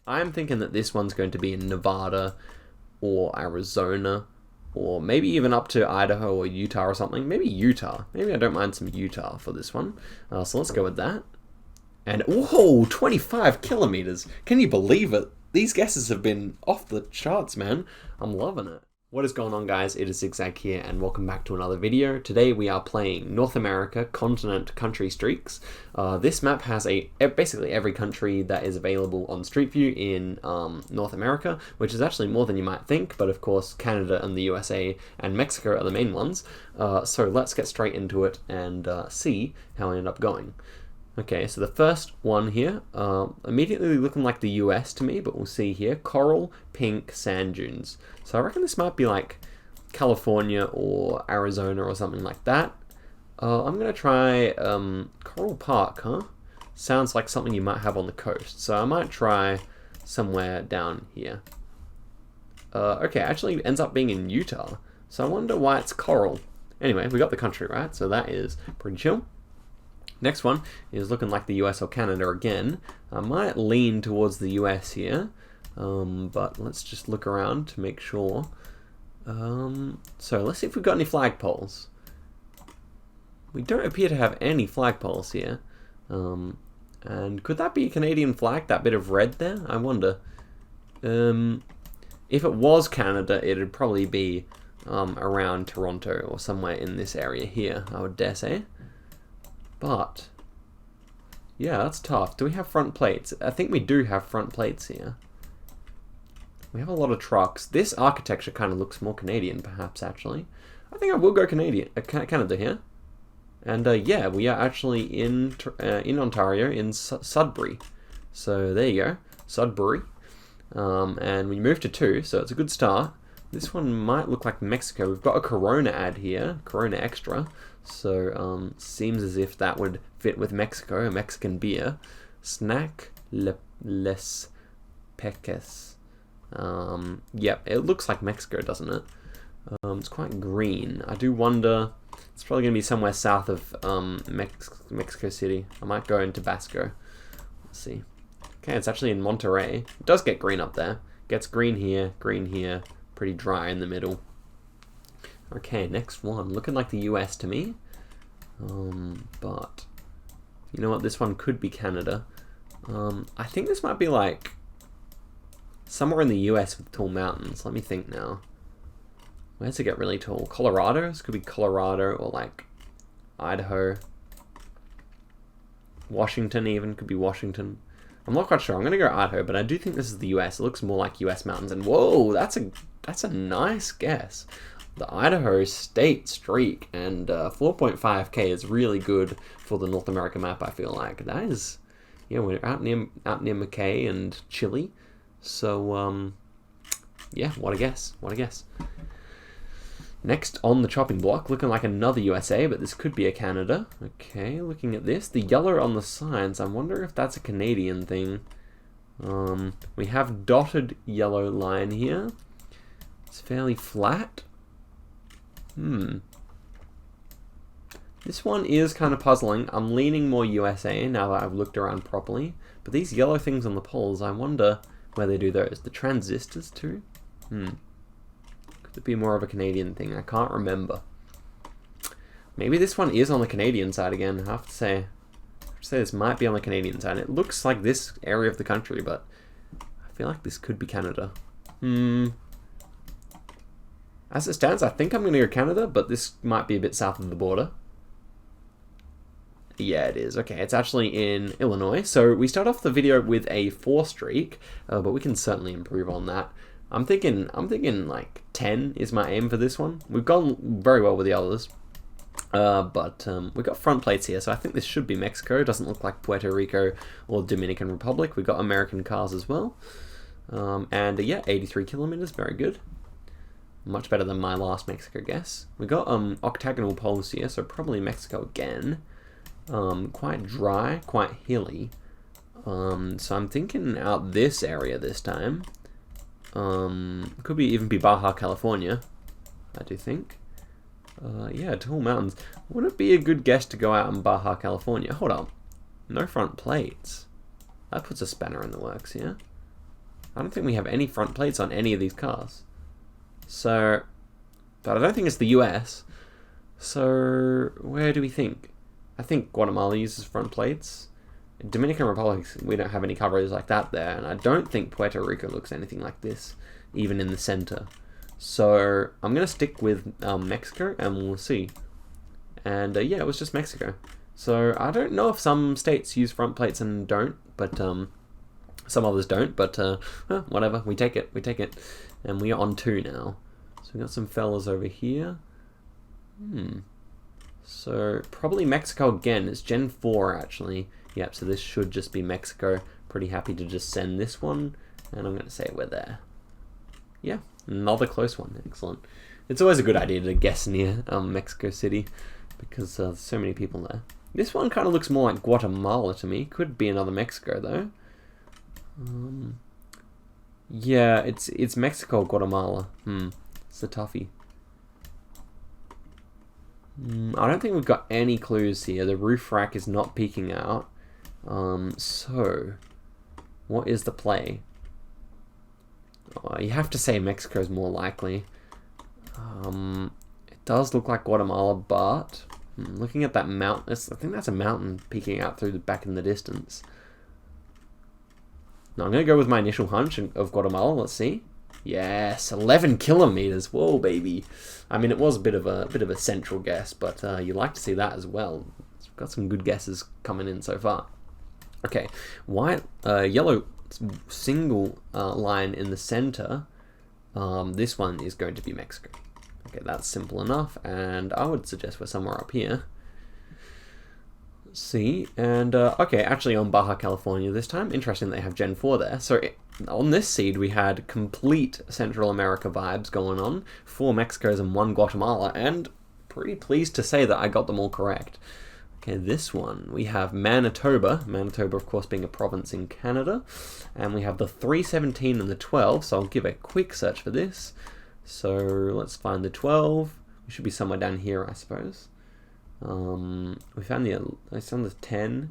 I'm thinking that this one's going to be in Nevada or Arizona, or maybe even up to Idaho or Utah or something. Maybe Utah. Maybe I don't mind some Utah for this one. So let's go with that. And, whoa, 25 kilometers. Can you believe it? These guesses have been off the charts, man. I'm loving it. What is going on, guys? It is Zigzag here, and welcome back to another video. Today we are playing North America Continent Country Streaks. This map has basically every country that is available on Street View in North America, which is actually more than you might think, but of course Canada and the USA and Mexico are the main ones. So let's get straight into it and see how I end up going. Okay, so the first one here, immediately looking like the US to me, but we'll see here. Coral pink sand dunes. So I reckon this might be like California or Arizona or something like that. I'm going to try Coral Park, huh? Sounds like something you might have on the coast. So I might try somewhere down here. Okay, actually it ends up being in Utah. So I wonder why it's coral. Anyway, we got the country right, so that is pretty chill. Next one is looking like the US or Canada again. I might lean towards the US here, but let's just look around to make sure. So let's see if we've got any flagpoles. We don't appear to have any flagpoles here. And could that be a Canadian flag, that bit of red there? I wonder. If it was Canada, it'd probably be around Toronto or somewhere in this area here, I would dare say. But, yeah, that's tough. Do we have front plates? I think we do have front plates here. We have a lot of trucks. This architecture kind of looks more Canadian, perhaps, actually. I think I will go Canada here. And, yeah, we are actually in Ontario, in Sudbury. So, there you go. Sudbury. And we moved to 2, so it's a good start. This one might look like Mexico. We've got a Corona ad here, Corona Extra. So, seems as if that would fit with Mexico, a Mexican beer. Snack les peques. Yep, it looks like Mexico, doesn't it? It's quite green. I do wonder, it's probably going to be somewhere south of Mexico City. I might go in Tabasco. Let's see. Okay, it's actually in Monterey. It does get green up there. Gets green here, pretty dry in the middle. Okay, next one. Looking like the US to me. But, you know what? This one could be Canada. I think this might be like somewhere in the US with tall mountains. Let me think now. Where does it get really tall? Colorado? This could be Colorado or like Idaho. Washington even. Could be Washington. I'm not quite sure. I'm going to go Idaho, but I do think this is the US. It looks more like US mountains. And whoa, that's a nice guess. The Idaho State Streak, and 4.5k is really good for the North America map, I feel like. That is, yeah, we're out near McKay and Chile. So, yeah, what a guess. Next on the chopping block, looking like another USA, but this could be a Canada. Okay, looking at this. The yellow on the signs, I wonder if that's a Canadian thing. We have dotted yellow line here. It's fairly flat. This one is kind of puzzling. I'm leaning more USA now that I've looked around properly. But these yellow things on the poles, I wonder where they do those. The transistors too? Could it be more of a Canadian thing? I can't remember. Maybe this one is on the Canadian side again. I have to say this might be on the Canadian side. It looks like this area of the country, but I feel like this could be Canada. As it stands, I think I'm going to go Canada, but this might be a bit south of the border. Yeah, it is. Okay, it's actually in Illinois. So we start off the video with a 4 streak, but we can certainly improve on that. I'm thinking like 10 is my aim for this one. We've gone very well with the others. But we've got front plates here, so I think this should be Mexico. It doesn't look like Puerto Rico or Dominican Republic. We've got American cars as well. And yeah, 83 kilometers, very good. Much better than my last Mexico guess. We got octagonal poles here, so probably Mexico again. Quite dry, quite hilly. So I'm thinking out this area this time. Could be even be Baja California, I do think. Yeah, tall mountains. Would it be a good guess to go out in Baja California? Hold up. No front plates. That puts a spanner in the works here. I don't think we have any front plates on any of these cars. So, but I don't think it's the US. So, where do we think? I think Guatemala uses front plates. Dominican Republic, we don't have any coverage like that there. And I don't think Puerto Rico looks anything like this, even in the center. So, I'm going to stick with Mexico, and we'll see. And yeah, it was just Mexico. So, I don't know if some states use front plates and don't, but some others don't. But whatever, we take it. And we are on 2 now. So, we got some fellas over here. So, probably Mexico again. It's Gen 4, actually. Yep, so this should just be Mexico. Pretty happy to just send this one. And I'm going to say we're there. Yeah, another close one. Excellent. It's always a good idea to guess near Mexico City, because there's so many people there. This one kind of looks more like Guatemala to me. Could be another Mexico, though. Yeah, it's Mexico or Guatemala. It's a toughie. I don't think we've got any clues here. The roof rack is not peeking out. So, what is the play? You have to say Mexico's more likely. It does look like Guatemala, but looking at that mountain, I think that's a mountain peeking out through the back in the distance. Now I'm going to go with my initial hunch of Guatemala. Let's see. Yes, 11 kilometers. Whoa, baby. I mean, it was a bit of a central guess, but you like to see that as well. We've got some good guesses coming in so far. Okay, yellow single line in the center. This one is going to be Mexico. Okay, that's simple enough, and I would suggest we're somewhere up here. Let's see, and okay, actually on Baja California this time. Interesting they have Gen 4 there. So on this seed we had complete Central America vibes going on. 4 Mexicos and 1 Guatemala, and pretty pleased to say that I got them all correct. Okay, this one, we have Manitoba. Manitoba, of course, being a province in Canada. And we have the 317 and the 12, so I'll give a quick search for this. So let's find the 12. We should be somewhere down here, I suppose. We found the 10.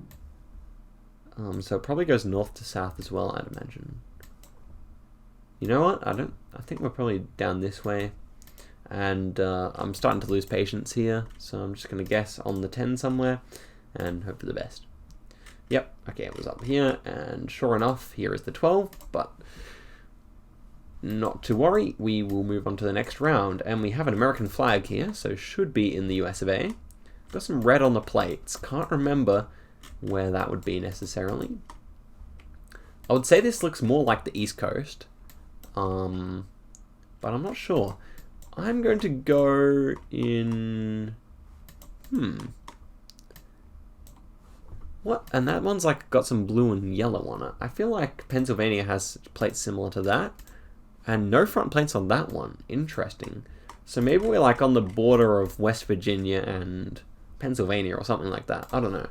So it probably goes north to south as well, I'd imagine. You know what? I think we're probably down this way. And I'm starting to lose patience here, so I'm just going to guess on the 10 somewhere and hope for the best. Yep, okay, it was up here, and sure enough, here is the 12, but not to worry, we will move on to the next round. And we have an American flag here, so should be in the US of A. Got some red on the plates, can't remember where that would be necessarily. I would say this looks more like the East Coast, but I'm not sure. I'm going to go in... What? And that one's like got some blue and yellow on it. I feel like Pennsylvania has plates similar to that. And no front plates on that one. Interesting. So maybe we're like on the border of West Virginia and Pennsylvania or something like that. I don't know.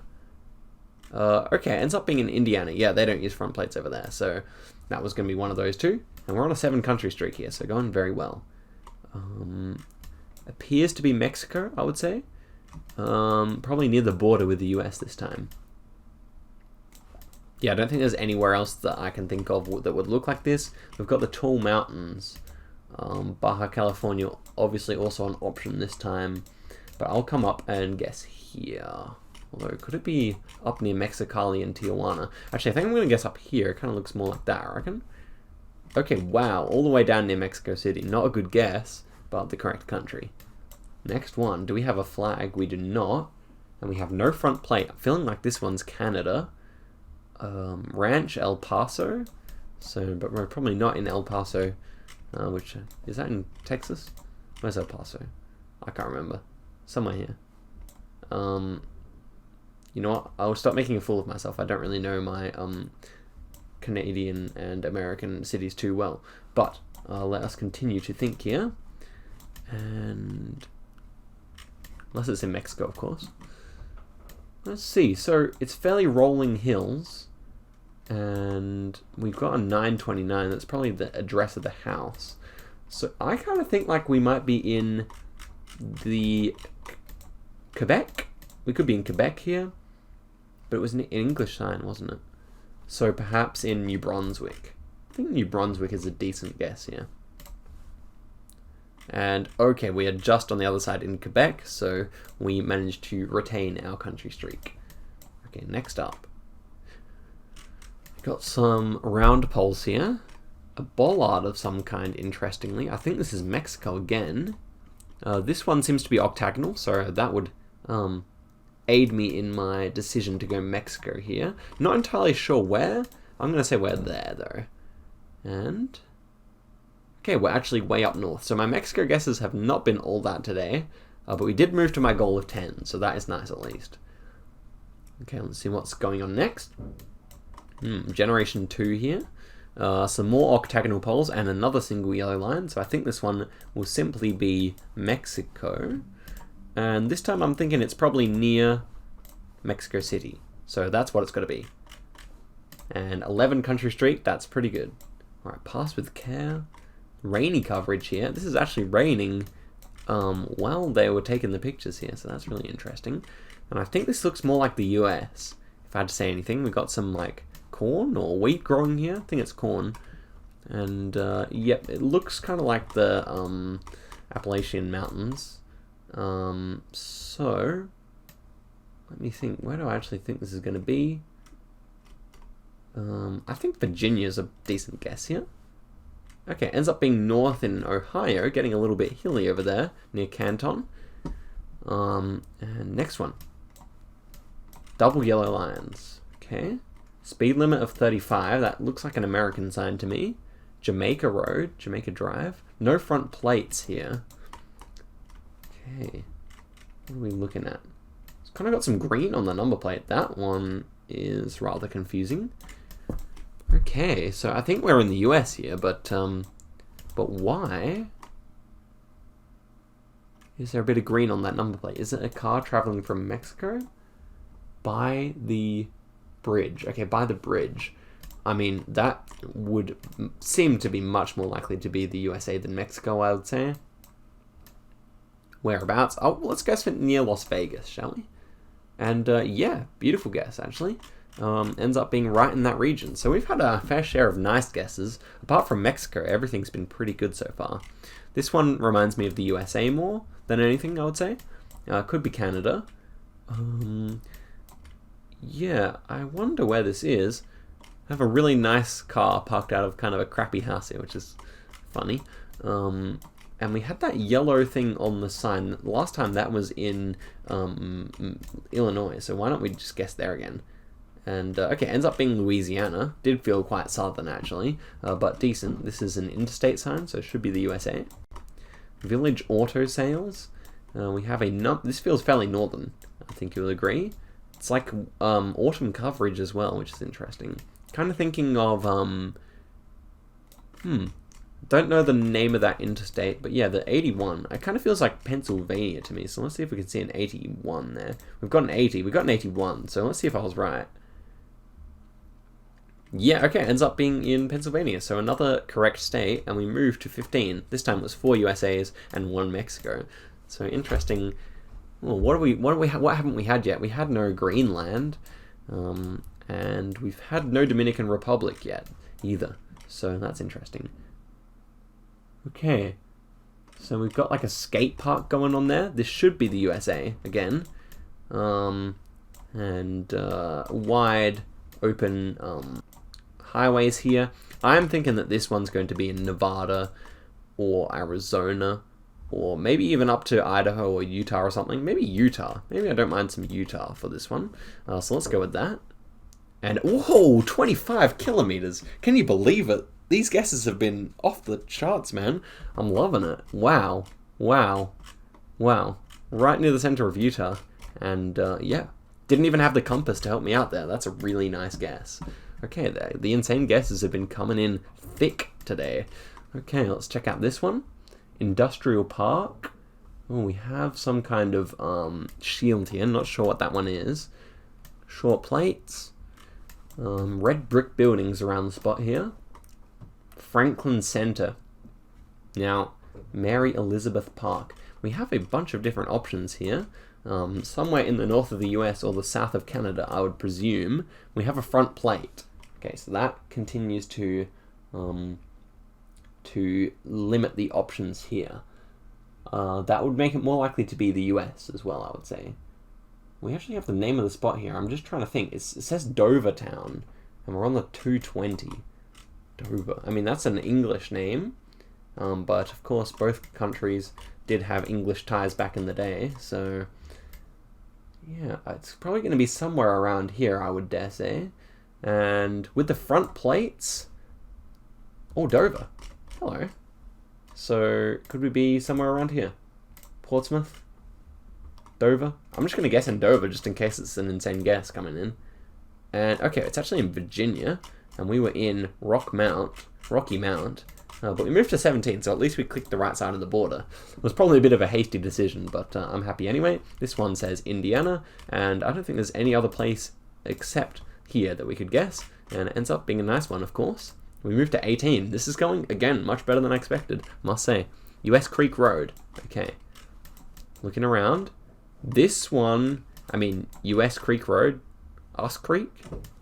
Okay, ends up being in Indiana. Yeah, they don't use front plates over there. So that was going to be one of those two. And we're on a 7-country streak here, so going very well. Appears to be Mexico, I would say. Probably near the border with the US this time. Yeah, I don't think there's anywhere else that I can think of that would look like this. We've got the tall mountains. Baja California, obviously also an option this time. But I'll come up and guess here. Although, could it be up near Mexicali and Tijuana? Actually, I think I'm going to guess up here. It kind of looks more like that, I reckon. Okay, wow, all the way down near Mexico City. Not a good guess, but the correct country. Next one, do we have a flag? We do not. And we have no front plate. I'm feeling like this one's Canada. Ranch El Paso. So, but we're probably not in El Paso. Which, is that in Texas? Where's El Paso? I can't remember. Somewhere here. You know what? I'll stop making a fool of myself. I don't really know my, Canadian and American cities too well, but let us continue to think here, and unless it's in Mexico, of course. Let's see, so it's fairly rolling hills, and we've got a 929, that's probably the address of the house, so I kind of think like we might be in the Quebec. We could be in Quebec here, but it was an English sign, wasn't it? So perhaps in New Brunswick. I think New Brunswick is a decent guess here. And okay, we are just on the other side in Quebec, so we managed to retain our country streak. Okay, next up. Got some round poles here. A bollard of some kind, interestingly. I think this is Mexico again. This one seems to be octagonal, so that would aid me in my decision to go Mexico here. Not entirely sure where. I'm going to say we're there, though. And okay, we're actually way up north. So my Mexico guesses have not been all that today, but we did move to my goal of 10, so that is nice at least. Okay, let's see what's going on next. Generation 2 here. Some more octagonal poles and another single yellow line. So I think this one will simply be Mexico. And this time I'm thinking it's probably near Mexico City. So that's what it's got to be. And 11 country streak, that's pretty good. Alright, pass with care. Rainy coverage here. This is actually raining while they were taking the pictures here, so that's really interesting. And I think this looks more like the US. If I had to say anything, we've got some like corn or wheat growing here. I think it's corn. And yep, it looks kind of like the Appalachian Mountains. So let me think, where do I actually think this is going to be? I think Virginia's a decent guess here. Okay, ends up being north in Ohio, getting a little bit hilly over there near Canton. And next one. Double yellow lines. Okay. Speed limit of 35. That looks like an American sign to me. Jamaica Road, Jamaica Drive. No front plates here. Okay. What are we looking at? It's kind of got some green on the number plate. That one is rather confusing. Okay, so I think we're in the US here, but why is there a bit of green on that number plate? Is it a car traveling from Mexico? By the bridge. Okay, by the bridge. I mean, that would seem to be much more likely to be the USA than Mexico, I would say. Whereabouts? Oh, let's guess near Las Vegas, shall we? And yeah, beautiful guess, actually. Ends up being right in that region. So we've had a fair share of nice guesses. Apart from Mexico, everything's been pretty good so far. This one reminds me of the USA more than anything, I would say. Could be Canada. Yeah, I wonder where this is. I have a really nice car parked out of kind of a crappy house here, which is funny. And we had that yellow thing on the sign. Last time that was in Illinois, so why don't we just guess there again? And okay, ends up being Louisiana. Did feel quite southern actually, but decent. This is an interstate sign, so it should be the USA. Village Auto Sales. We have this feels fairly northern, I think you'll agree. It's like autumn coverage as well, which is interesting. Kind of thinking of don't know the name of that interstate, but yeah, the 81. It kind of feels like Pennsylvania to me, so let's see if we can see an 81 there. We've got an 80, we've got an 81, so let's see if I was right. Yeah, okay, ends up being in Pennsylvania, so another correct state, and we moved to 15. This time it was 4 USAs and 1 Mexico. So interesting. Well, what haven't we had yet? We had no Greenland, and we've had no Dominican Republic yet either. So that's interesting. Okay, so we've got like a skate park going on there. This should be the USA again, and wide open highways here. I'm thinking that this one's going to be in Nevada or Arizona, or maybe even up to Idaho or Utah or something. Maybe Utah. Maybe I don't mind some Utah for this one. So let's go with that. And whoa, 25 kilometers. Can you believe it? These guesses have been off the charts, man. I'm loving it. Wow. Wow. Wow. Right near the center of Utah. And yeah, didn't even have the compass to help me out there. That's a really nice guess. Okay, the insane guesses have been coming in thick today. Okay, let's check out this one. Industrial Park. Oh, we have some kind of shield here. Not sure what that one is. Short plates. Red brick buildings around the spot here. Franklin Center. Now, Mary Elizabeth Park. We have a bunch of different options here. Somewhere in the north of the US or the south of Canada, I would presume. We have a front plate. Okay, so that continues to to limit the options here. That would make it more likely to be the US as well, I would say. We actually have the name of the spot here. I'm just trying to think. It says Dover Town, and we're on the 220. Dover. I mean, that's an English name, but of course both countries did have English ties back in the day, so yeah, it's probably going to be somewhere around here, I would dare say. And with the front plates, oh, Dover. Hello. So could we be somewhere around here? Portsmouth? Dover? I'm just going to guess in Dover just in case it's an insane guess coming in. And okay, it's actually in Virginia, and we were in Rocky Mount, but we moved to 17, so at least we clicked the right side of the border. It was probably a bit of a hasty decision, but I'm happy anyway. This one says Indiana, and I don't think there's any other place except here that we could guess, and it ends up being a nice one, of course. We moved to 18. This is going, again, much better than I expected, must say. US Creek Road. Okay. Looking around. This one, I mean, US Creek Road? Us Creek?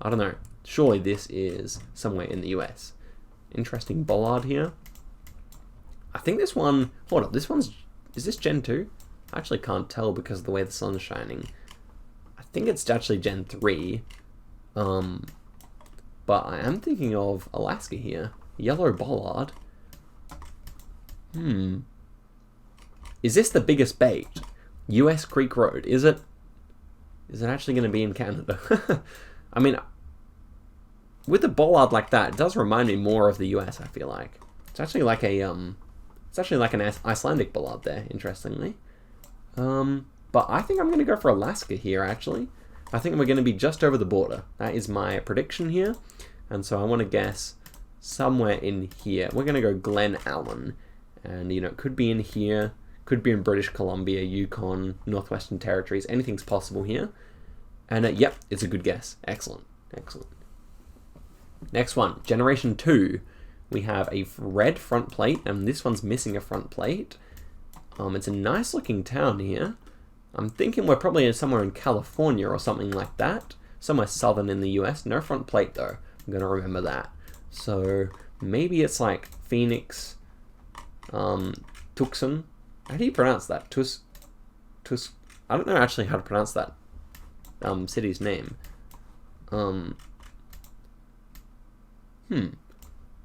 I don't know. Surely this is somewhere in the US. Interesting bollard here. I think this one, hold up, this one's, is this Gen 2? I actually can't tell because of the way the sun's shining. I think it's actually Gen 3. But I am thinking of Alaska here. Yellow bollard. Is this the biggest bait? US Creek Road. Is it actually going to be in Canada? I mean, with a bollard like that, it does remind me more of the US, I feel like. It's actually like an Icelandic bollard there, interestingly. But I think I'm going to go for Alaska here, actually. I think we're going to be just over the border. That is my prediction here. And so I want to guess somewhere in here. We're going to go Glen Allen. And, you know, it could be in here. Could be in British Columbia, Yukon, Northwestern Territories. Anything's possible here. And, yep, it's a good guess. Excellent. Excellent. Next one. Generation 2. We have a red front plate. And this one's missing a front plate. It's a nice looking town here. I'm thinking we're probably somewhere in California or something like that. Somewhere southern in the US. No front plate though. I'm going to remember that. So maybe it's like Phoenix, Tucson. How do you pronounce that? I don't know actually how to pronounce that city's name.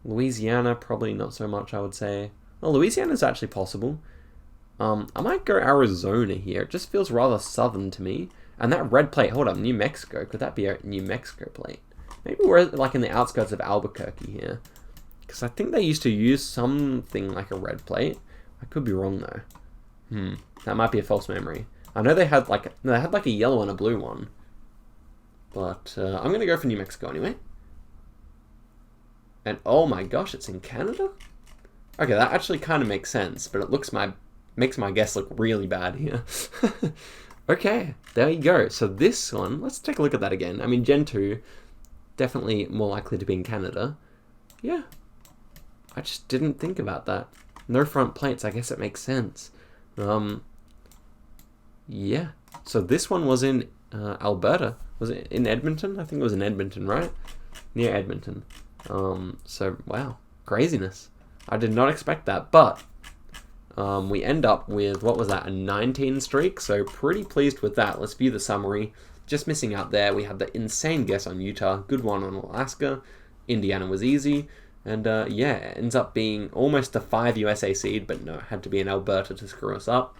Louisiana, probably not so much, I would say. Well, Louisiana's actually possible. I might go Arizona here. It just feels rather southern to me. And that red plate, hold up, New Mexico. Could that be a New Mexico plate? Maybe we're like in the outskirts of Albuquerque here. Because I think they used to use something like a red plate. I could be wrong though. That might be a false memory. I know they had like a yellow and a blue one. But I'm going to go for New Mexico anyway. And oh my gosh, it's in Canada? Okay, that actually kind of makes sense, but it makes my guess look really bad here. Okay, there you go. So this one, let's take a look at that again. I mean, Gen 2, definitely more likely to be in Canada. Yeah, I just didn't think about that. No front plates, I guess it makes sense. Yeah, so this one was in Alberta. Was it in Edmonton? I think it was in Edmonton, right? Near Edmonton. So, wow, craziness. I did not expect that, but we end up with, what was that, a 19 streak, so pretty pleased with that. Let's view the summary. Just missing out there, we have the insane guess on Utah, good one on Alaska, Indiana was easy, and yeah, it ends up being almost a 5 USA seed, but no, it had to be in Alberta to screw us up.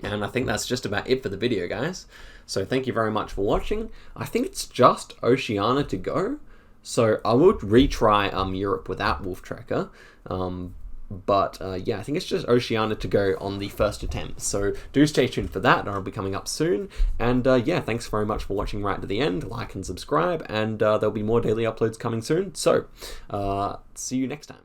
And I think that's just about it for the video, guys. So thank you very much for watching. I think it's just Oceania to go, so I would retry Europe without Wolf Tracker. But yeah, I think it's just Oceania to go on the first attempt. So do stay tuned for that. That'll be coming up soon. And yeah, thanks very much for watching right to the end. Like and subscribe, and there'll be more daily uploads coming soon. So see you next time.